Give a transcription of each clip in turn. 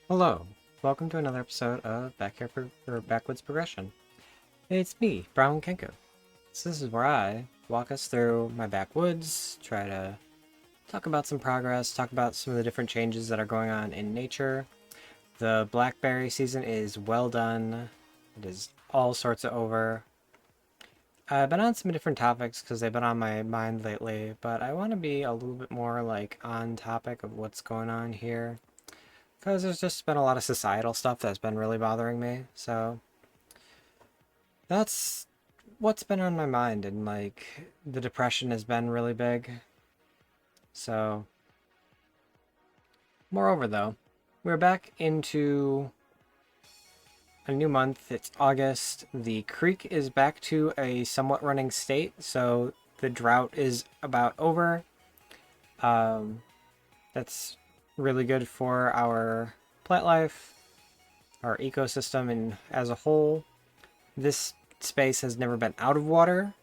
Hello, welcome to another episode of Backwoods Progression. It's me, Brown Kenku. So this is where I walk us through my backwoods, try to talk about some progress, talk about some of the different changes that are going on in nature. The blackberry season is well done. It is all sorts of over. I've been on some different topics because they've been on my mind lately, but I want to be a little bit more on topic of what's going on here. Because there's just been a lot of societal stuff that's been really bothering me. So that's what's been on my mind. And the depression has been really big. So, moreover, though, we're back into a new month. It's August. The creek is back to a somewhat running state. So the drought is about over. That's really good for our plant life, our ecosystem, and as a whole. This space has never been out of water.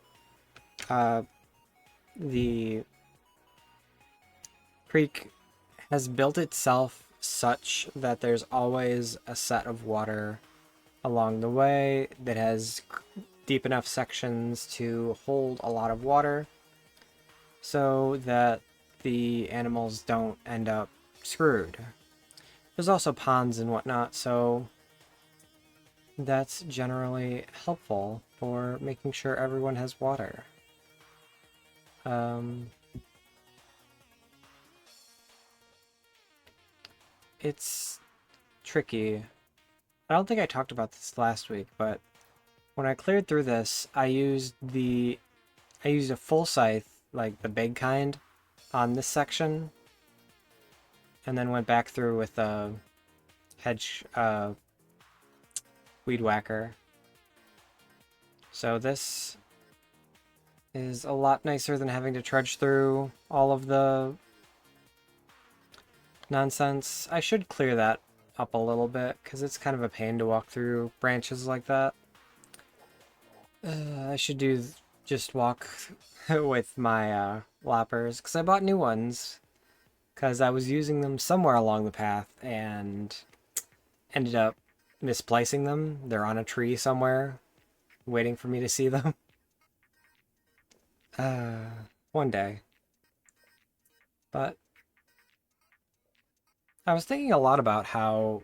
The creek has built itself such that there's always a set of water along the way that has deep enough sections to hold a lot of water so that the animals don't end up screwed. There's also ponds and whatnot, so that's generally helpful for making sure everyone has water. It's tricky. I don't think I talked about this last week, but when I cleared through this, I used a full scythe, like the big kind, on this section, and then went back through with a hedge weed whacker. So this is a lot nicer than having to trudge through all of the nonsense. I should clear that up a little bit because it's kind of a pain to walk through branches like that. I should just walk with my loppers because I bought new ones because I was using them somewhere along the path and ended up misplacing them. They're on a tree somewhere waiting for me to see them. One day. But I was thinking a lot about how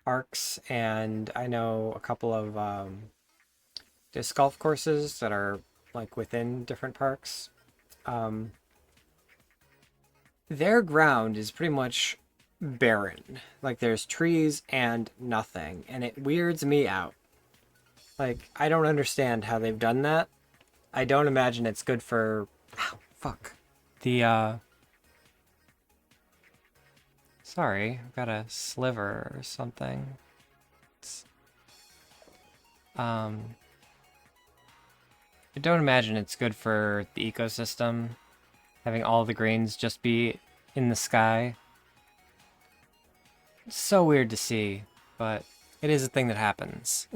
parks, and I know a couple of disc golf courses that are within different parks. Their ground is pretty much barren. Like there's trees and nothing, and it weirds me out. Like I don't understand how they've done that. I don't imagine it's good for ow, fuck. The sorry, I've got a sliver or something. It's, I don't imagine it's good for the ecosystem having all the greens just be in the sky. It's so weird to see, but it is a thing that happens.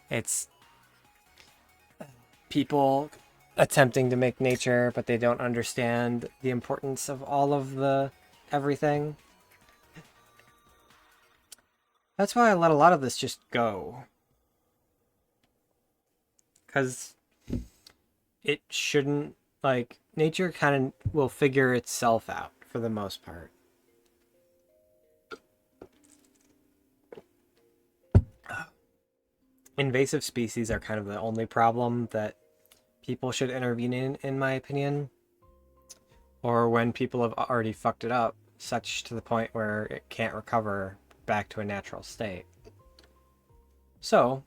It's people attempting to make nature, but they don't understand the importance of all of the everything. That's why I let a lot of this just go. Because it shouldn't, nature kind of will figure itself out for the most part. Invasive species are kind of the only problem that people should intervene in my opinion. Or when people have already fucked it up, such to the point where it can't recover back to a natural state. So,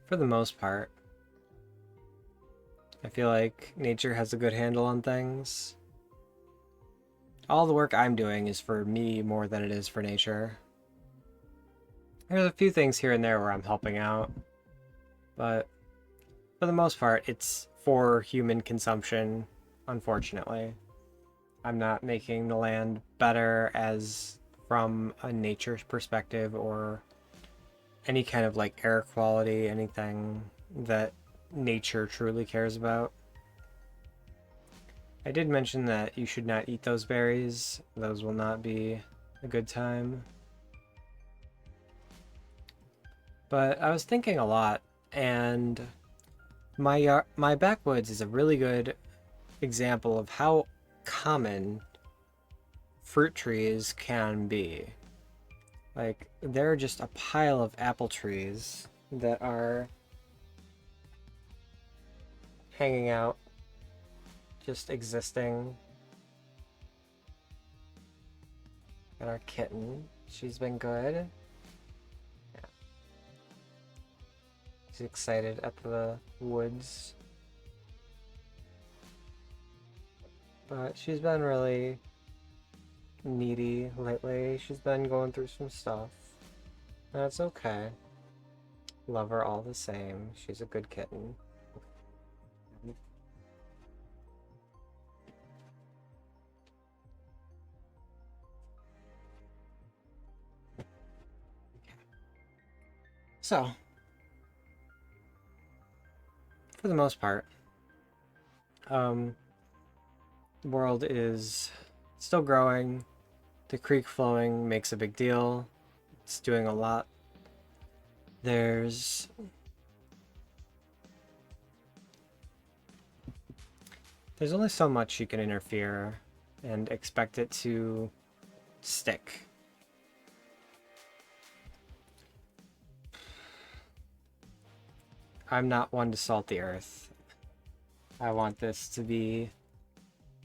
for the most part, I feel like nature has a good handle on things. All the work I'm doing is for me more than it is for nature. There's a few things here and there where I'm helping out, but for the most part, it's for human consumption, unfortunately. I'm not making the land better as from a nature perspective or any kind of air quality, anything that nature truly cares about. I did mention that you should not eat those berries. Those will not be a good time. But I was thinking a lot, and my backwoods is a really good example of how common fruit trees can be. Like, there are just a pile of apple trees that are hanging out, just existing. And our kitten, she's been good. Yeah. She's excited at the woods. But she's been really needy lately. She's been going through some stuff. That's okay. Love her all the same. She's a good kitten. So, for the most part, the world is still growing. The creek flowing makes a big deal. It's doing a lot. There's only so much you can interfere and expect it to stick. I'm not one to salt the earth. I want this to be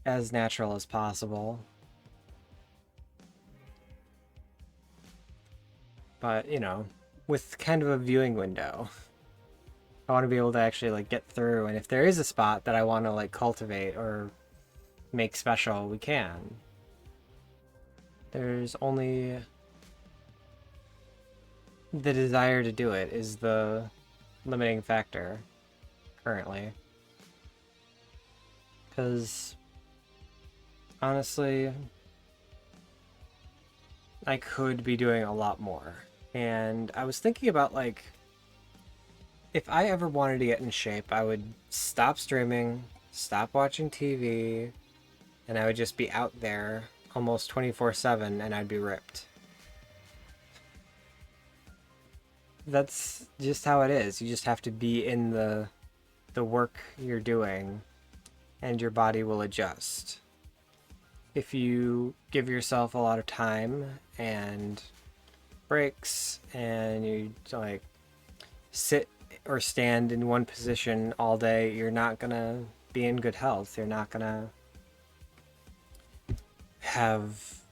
as natural as possible. But, you know, with kind of a viewing window. I want to be able to actually like get through, and if there is a spot that I want to like cultivate or make special, we can. There's only the desire to do it is the limiting factor currently. Because honestly, I could be doing a lot more. And I was thinking about like, if I ever wanted to get in shape, I would stop streaming, stop watching TV, and I would just be out there almost 24/7 and I'd be ripped. That's just how it is. You just have to be in the work you're doing and your body will adjust. If you give yourself a lot of time and breaks and you like sit or stand in one position all day, you're not gonna be in good health. You're not gonna have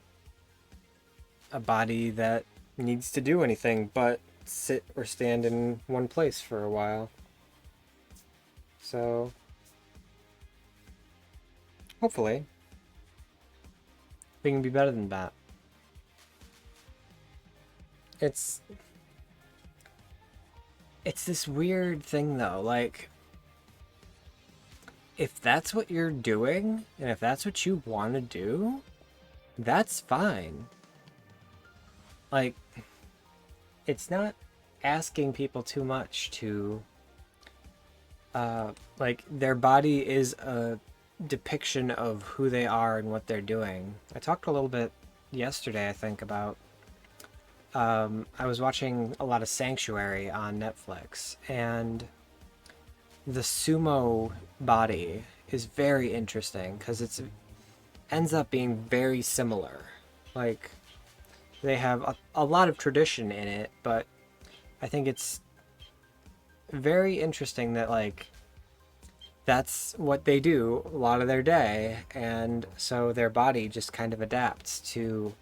a body that needs to do anything but sit or stand in one place for a while. So, hopefully, we can be better than that. It's this weird thing though, like if that's what you're doing and if that's what you want to do, that's fine. Like it's not asking people too much to like their body is a depiction of who they are and what they're doing. I talked a little bit yesterday, I think, about I was watching a lot of Sanctuary on Netflix, and the sumo body is very interesting because it's ends up being very similar. Like they have a lot of tradition in it, but I think it's very interesting that like that's what they do a lot of their day, and so their body just kind of adapts to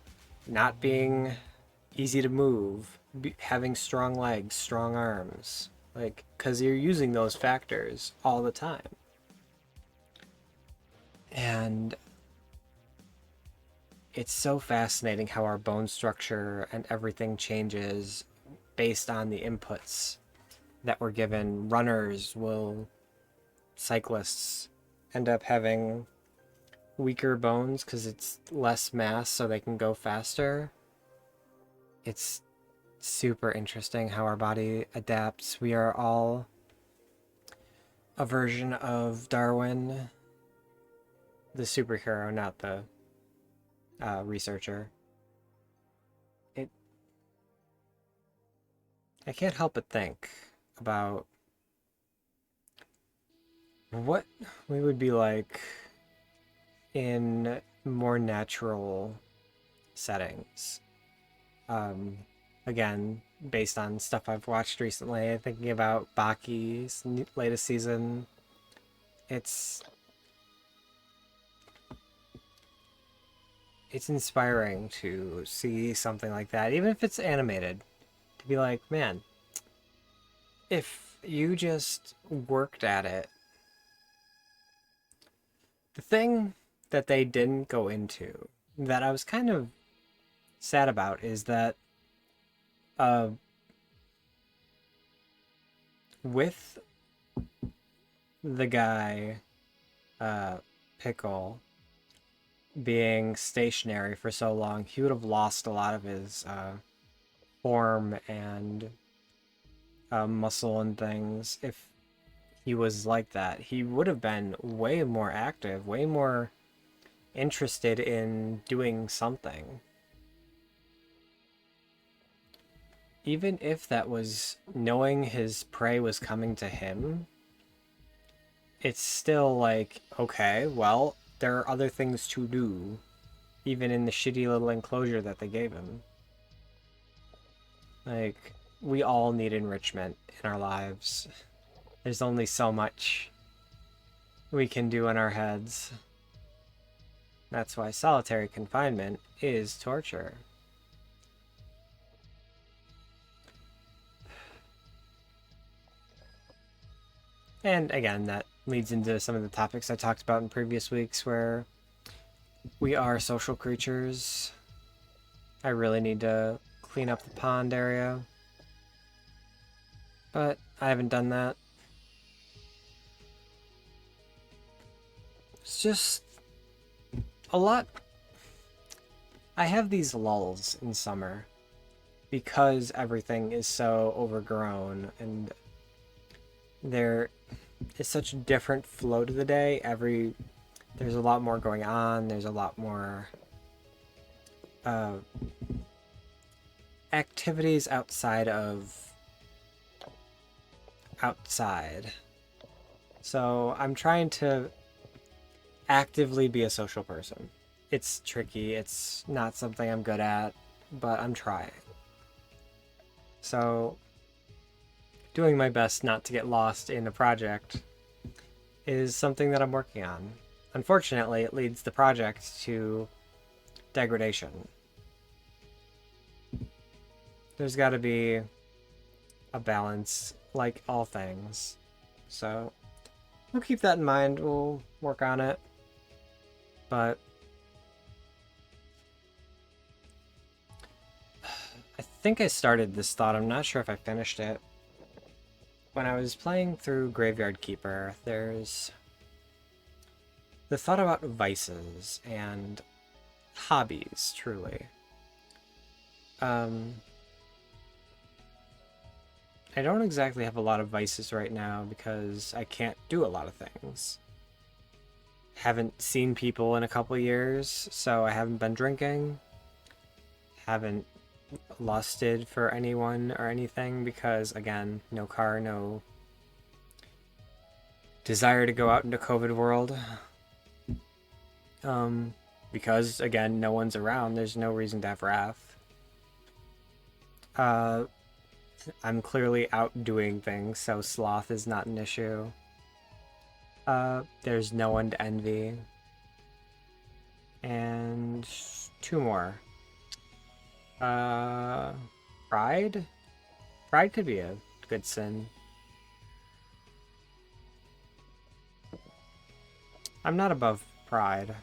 not being easy to move, having strong legs, strong arms, like because you're using those factors all the time. And it's so fascinating how our bone structure and everything changes based on the inputs that we're given. Cyclists end up having weaker bones because it's less mass so they can go faster. It's super interesting how our body adapts. We are all a version of Darwin. the superhero, not the researcher. It. I can't help but think about what we would be like in more natural settings. Um, Again, based on stuff I've watched recently, thinking about Baki's latest season, it's inspiring to see something like that, even if it's animated, to be like, man, if you just worked at it. The thing that they didn't go into that I was kind of sad about is that uh, with the guy, uh, Pickle, being stationary for so long, he would have lost a lot of his form and muscle and things if he was like that. He would have been way more active, way more interested in doing something. Even if that was knowing his prey was coming to him, it's still like, okay, well, there are other things to do, even in the shitty little enclosure that they gave him. Like, we all need enrichment in our lives. There's only so much we can do in our heads. That's why solitary confinement is torture. And again, that leads into some of the topics I talked about in previous weeks where we are social creatures. I really need to clean up the pond area. But I haven't done that. It's just a lot. I have these lulls in summer because everything is so overgrown and there is such a different flow to the day. There's a lot more going on. There's a lot more uh, activities outside of outside. So I'm trying to actively be a social person. It's tricky. It's not something I'm good at, but I'm trying. So doing my best not to get lost in a project is something that I'm working on. Unfortunately, it leads the project to degradation. There's got to be a balance, like all things. So we'll keep that in mind. We'll work on it. But I think I started this thought. I'm not sure if I finished it. When I was playing through Graveyard Keeper, there's the thought about vices and hobbies, truly. I don't exactly have a lot of vices right now because I can't do a lot of things. Haven't seen people in a couple years, so I haven't been drinking. Haven't lusted for anyone or anything because, again, no car, no desire to go out into COVID world. Because, again, no one's around, there's no reason to have wrath. I'm clearly out doing things, so sloth is not an issue. There's no one to envy. And two more. Pride? Pride could be a good sin. I'm not above pride.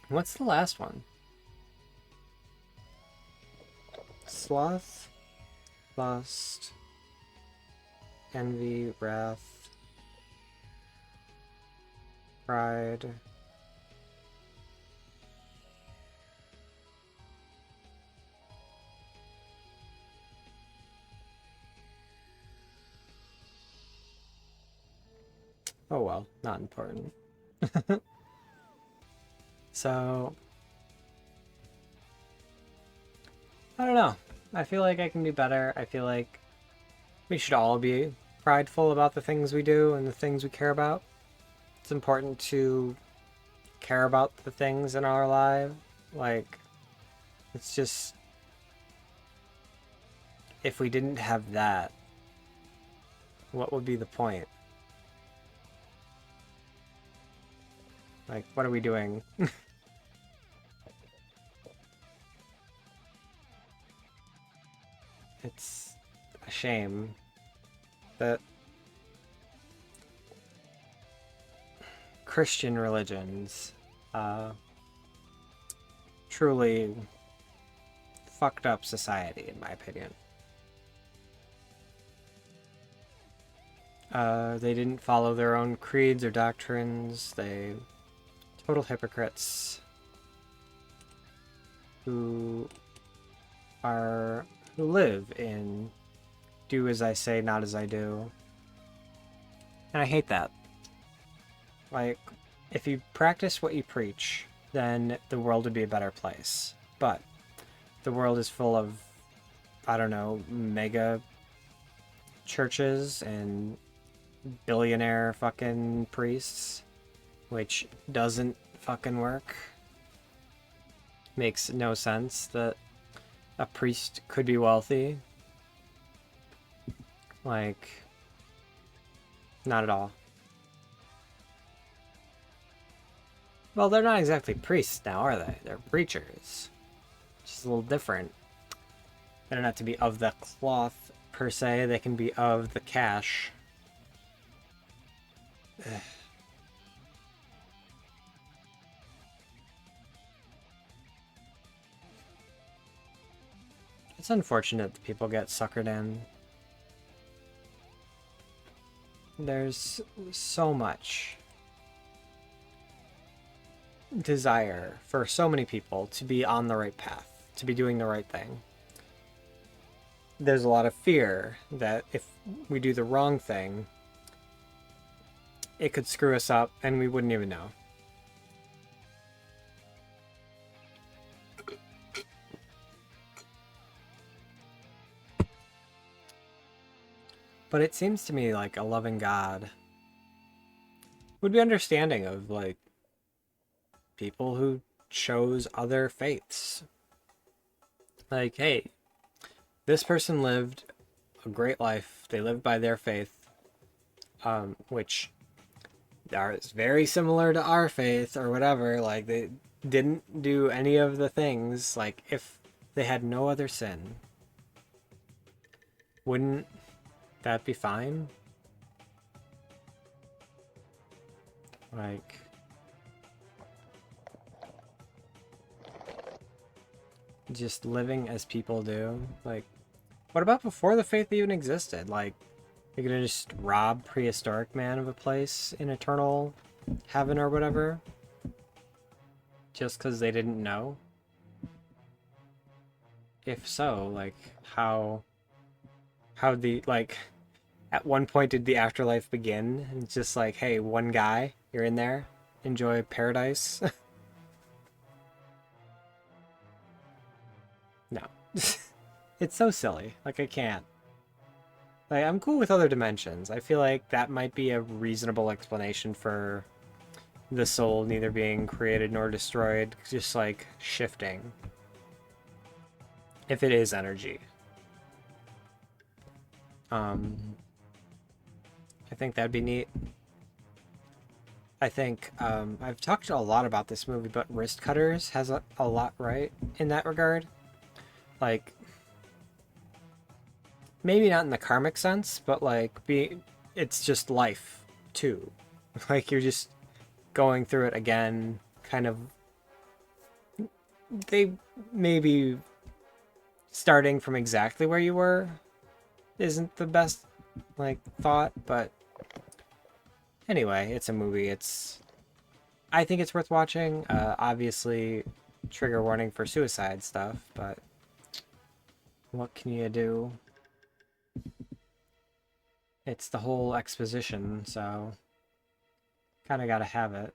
What's the last one? Sloth, lust, envy, wrath, pride. Oh well, not important. So, I don't know. I feel like I can do better. I feel like we should all be prideful about the things we do and the things we care about. It's important to care about the things in our life. Like, it's just, if we didn't have that, what would be the point? Like, what are we doing? It's a shame that Christian religions uh, truly fucked up society, in my opinion. They didn't follow their own creeds or doctrines. They total hypocrites who who live in do as I say, not as I do. And I hate that. Like, if you practice what you preach, then the world would be a better place. But the world is full of, I don't know, mega churches and billionaire fucking priests, which doesn't fucking work. Makes no sense that a priest could be wealthy. Like, not at all. Well, they're not exactly priests now, are they? They're preachers. Just a little different. They don't have to be of the cloth, per se. They can be of the cash. It's unfortunate that people get suckered in. There's so much desire for so many people to be on the right path, to be doing the right thing. There's a lot of fear that if we do the wrong thing, it could screw us up and we wouldn't even know. But it seems to me like a loving God would be understanding of like people who chose other faiths. Like, hey, this person lived a great life. They lived by their faith, which is very similar to our faith or whatever. Like, they didn't do any of the things. Like, if they had no other sin, wouldn't that be fine? Like, just living as people do. Like, what about before the faith even existed? Like, you're gonna just rob prehistoric man of a place in eternal heaven or whatever? Just because they didn't know? If so, like, how the, like, at one point did the afterlife begin? And it's just like, hey, one guy, you're in there, enjoy paradise? No. It's so silly. Like, I can't. Like, I'm cool with other dimensions. I feel like that might be a reasonable explanation for the soul neither being created nor destroyed, just like shifting. If it is energy. I think that'd be neat. I think I've talked a lot about this movie, but Wrist Cutters has a lot right in that regard. Like, maybe not in the karmic sense, but like, it's just life too. Like, you're just going through it again, kind of. They maybe starting from exactly where you were isn't the best like thought, but anyway, it's a movie. I think it's worth watching. Obviously, trigger warning for suicide stuff, but what can you do? It's the whole exposition, so Kind of gotta have it.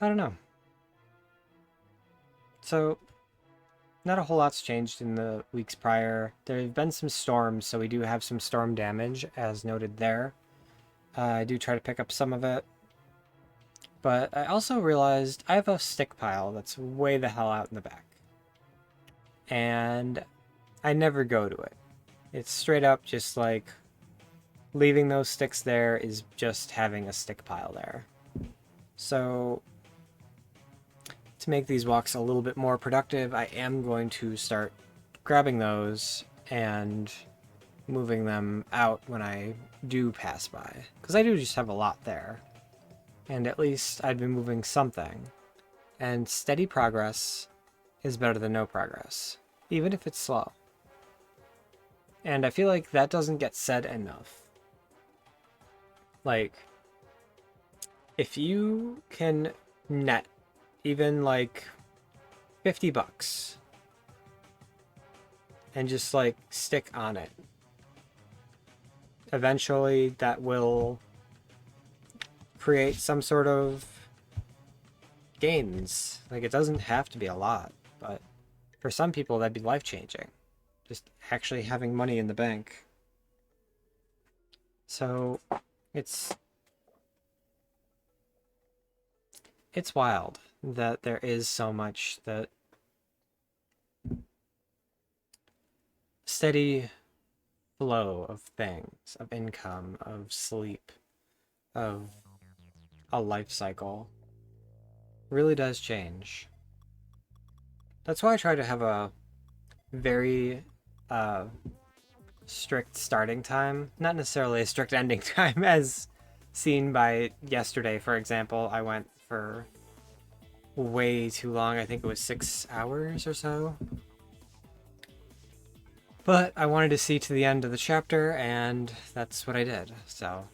I don't know. So, not a whole lot's changed in the weeks prior. There have been some storms, so we do have some storm damage, as noted there. I do try to pick up some of it. But I also realized I have a stick pile that's way the hell out in the back. And I never go to it. It's straight up just like leaving those sticks there is just having a stick pile there. So to make these walks a little bit more productive, I am going to start grabbing those and moving them out when I do pass by. Because I do just have a lot there. And at least I'd be moving something. And steady progress is better than no progress, even if it's slow. And I feel like that doesn't get said enough. Like, if you can net even like $50 and just like stick on it, eventually that will create some sort of gains. Like, it doesn't have to be a lot, but for some people that'd be life-changing. Just actually having money in the bank. So it's wild that there is so much that steady flow of things, of income, of sleep, of a life cycle really does change. That's why I try to have a very strict starting time, not necessarily a strict ending time, as seen by yesterday, for example. I went for way too long. I think it was 6 hours or so. But I wanted to see to the end of the chapter, and that's what I did, so.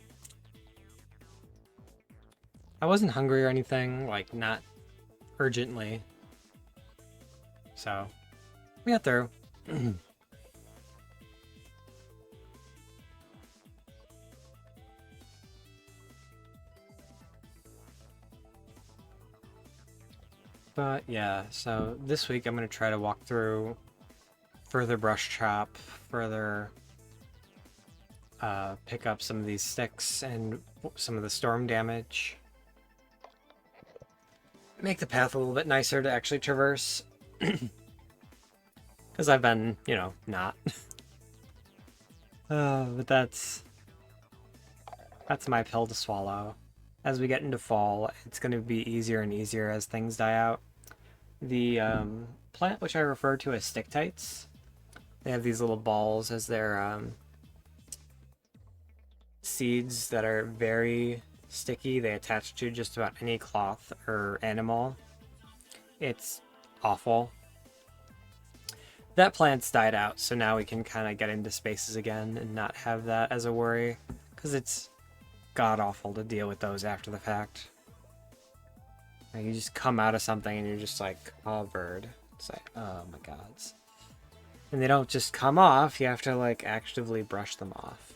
I wasn't hungry or anything, like, not urgently. So, we got through. But yeah, so this week I'm going to try to walk through further brush chop, further pick up some of these sticks and some of the storm damage. Make the path a little bit nicer to actually traverse. Because I've been, you know, not. But that's my pill to swallow. As we get into fall, it's going to be easier and easier as things die out. The plant, which I refer to as stick tights, they have these little balls as their seeds that are very sticky. They attach to just about any cloth or animal. It's awful. That plant's died out, so now we can kind of get into spaces again and not have that as a worry, because it's god-awful to deal with those after the fact. Like, you just come out of something and you're just like covered. It's like, oh my gods. And they don't just come off, you have to like actively brush them off.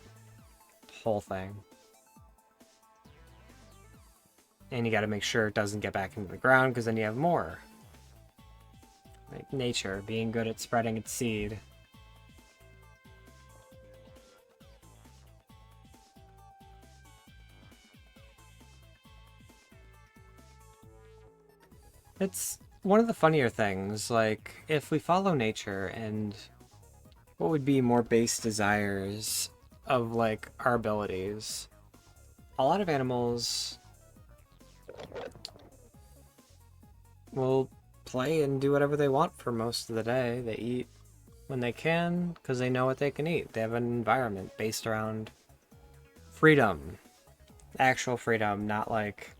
The whole thing. And you gotta make sure it doesn't get back into the ground, because then you have more. Like nature being good at spreading its seed. It's one of the funnier things, like, if we follow nature and what would be more base desires of, like, our abilities, a lot of animals will play and do whatever they want for most of the day. They eat when they can because they know what they can eat. They have an environment based around freedom. Actual freedom, not like...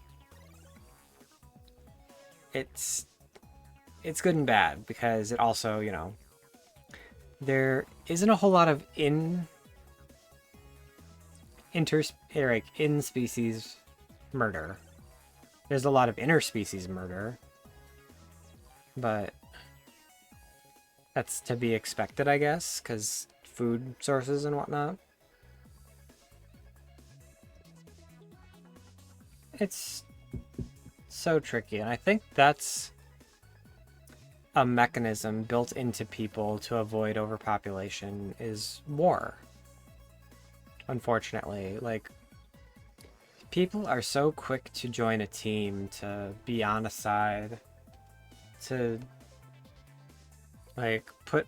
It's good and bad, because it also, you know, there isn't a whole lot of in-species murder. There's a lot of interspecies murder, but that's to be expected, I guess, because food sources and whatnot. It's so tricky, and I think that's a mechanism built into people to avoid overpopulation is war. Unfortunately, like, people are so quick to join a team, to be on a side, to, like, put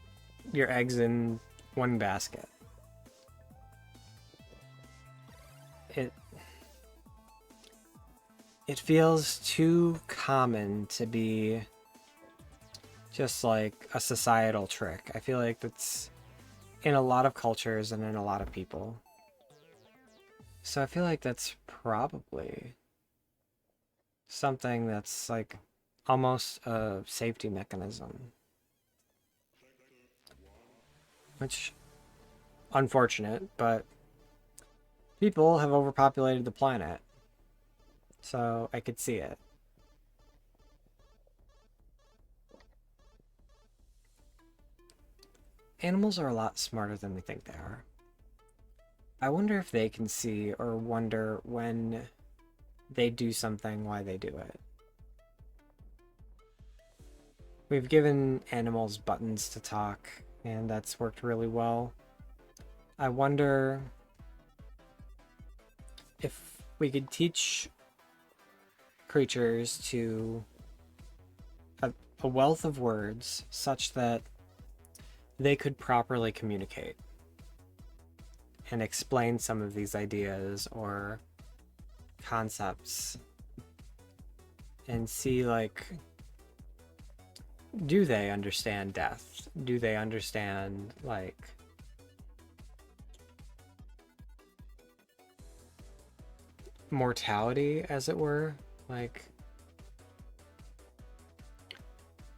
your eggs in one basket. It it feels too common to be just like a societal trick. I feel like that's in a lot of cultures and in a lot of people. So I feel like that's probably something that's like almost a safety mechanism. Which, unfortunate, but people have overpopulated the planet. So I could see it. Animals are a lot smarter than we think they are. I wonder if they can see or wonder when they do something, why they do it. We've given animals buttons to talk, and that's worked really well. I wonder if we could teach creatures to a wealth of words such that they could properly communicate and explain some of these ideas or concepts and see, like, do they understand death? Do they understand, like, mortality, as it were? Like,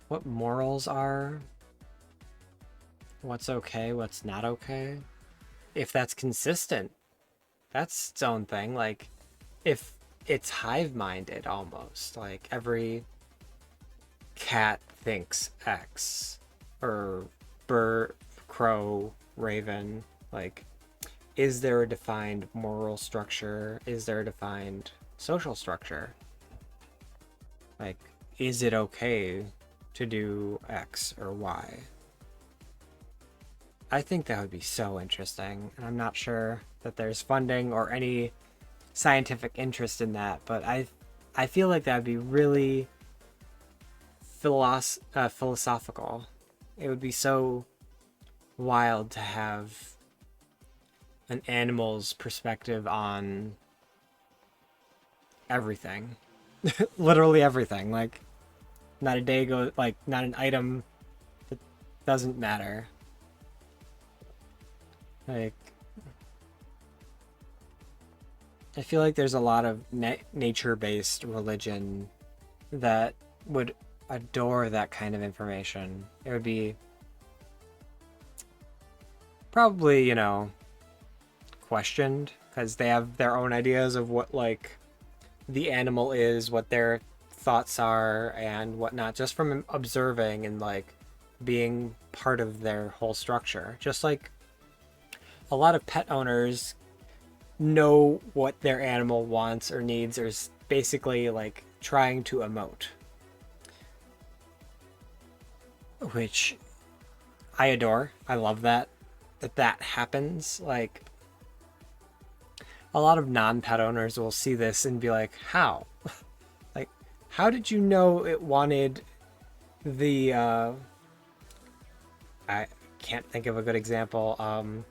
what morals are? What's okay? What's not okay? If that's consistent, that's its own thing. Like, if it's hive-minded almost, like every cat thinks X, or bird, crow, raven, like, is there a defined moral structure? Is there a defined social structure? Like, is it okay to do X or Y? I think that would be so interesting, and I'm not sure that there's funding or any scientific interest in that, but I feel like that would be really philosophical. It would be so wild to have an animal's perspective on everything. Literally everything. Like, not a day goes, like, not an item that doesn't matter. Like, I feel like there's a lot of nature-based religion that would adore that kind of information. It would be probably, you know, questioned because they have their own ideas of what, like, the animal is, what their thoughts are, and whatnot, just from observing and, like, being part of their whole structure. Just like a lot of pet owners know what their animal wants or needs, or is basically like trying to emote, which I adore. I love that happens. Like, a lot of non-pet owners will see this and be like, how? Like, how did you know it wanted the I can't think of a good example.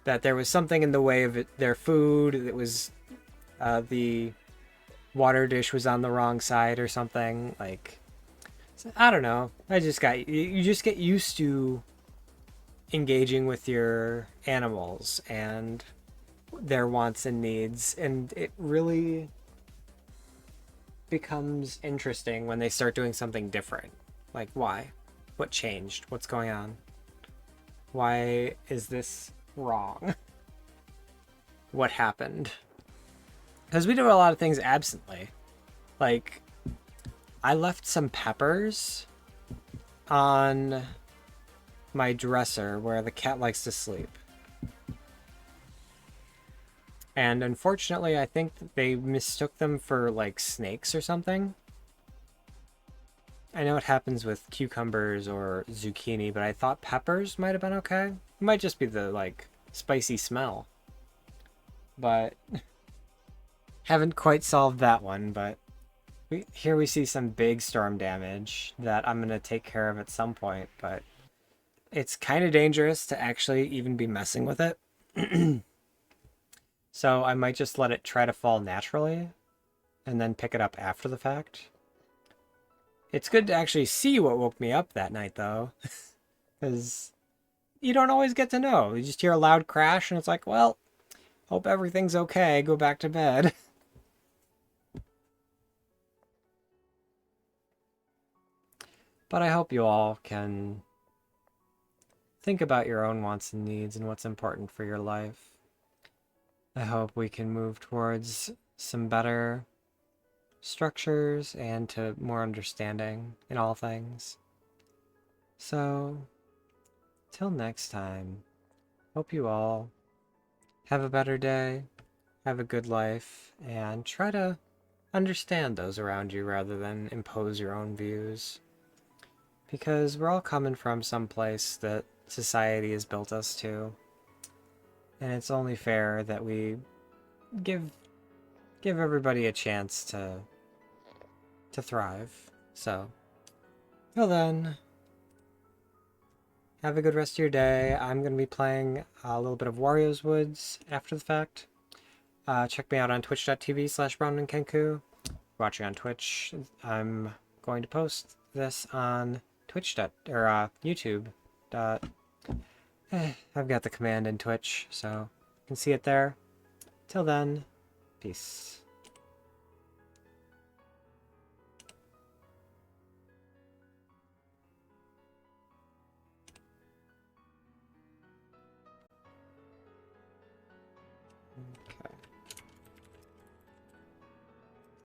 That there was something in the way of their food. It was the water dish was on the wrong side or something. Like, I don't know. You just get used to engaging with your animals and their wants and needs, and it really becomes interesting when they start doing something different. Like, why? What changed? What's going on? Why is this wrong? What happened? Because we do a lot of things absently. Like, I left some peppers on my dresser where the cat likes to sleep. And unfortunately, I think that they mistook them for like snakes or something. I know it happens with cucumbers or zucchini, but I thought peppers might have been okay. It might just be the like spicy smell. But haven't quite solved that one, but here we see some big storm damage that I'm going to take care of at some point, but it's kind of dangerous to actually even be messing with it. So I might just let it try to fall naturally and then pick it up after the fact. It's good to actually see what woke me up that night, though, because you don't always get to know. You just hear a loud crash, and it's like, well, hope everything's okay. Go back to bed. But I hope you all can think about your own wants and needs and what's important for your life. I hope we can move towards some better structures and to more understanding in all things. So, till next time, hope you all have a better day, have a good life, and try to understand those around you rather than impose your own views. Because we're all coming from some place that society has built us to, and it's only fair that we give give everybody a chance to thrive. So, till then, have a good rest of your day. I'm going to be playing a little bit of Wario's Woods after the fact. Check me out on twitch.tv/brownandkenku. Watching on Twitch, I'm going to post this on Twitch or YouTube. I've got the command in Twitch, so you can see it there. Till then, peace. Okay.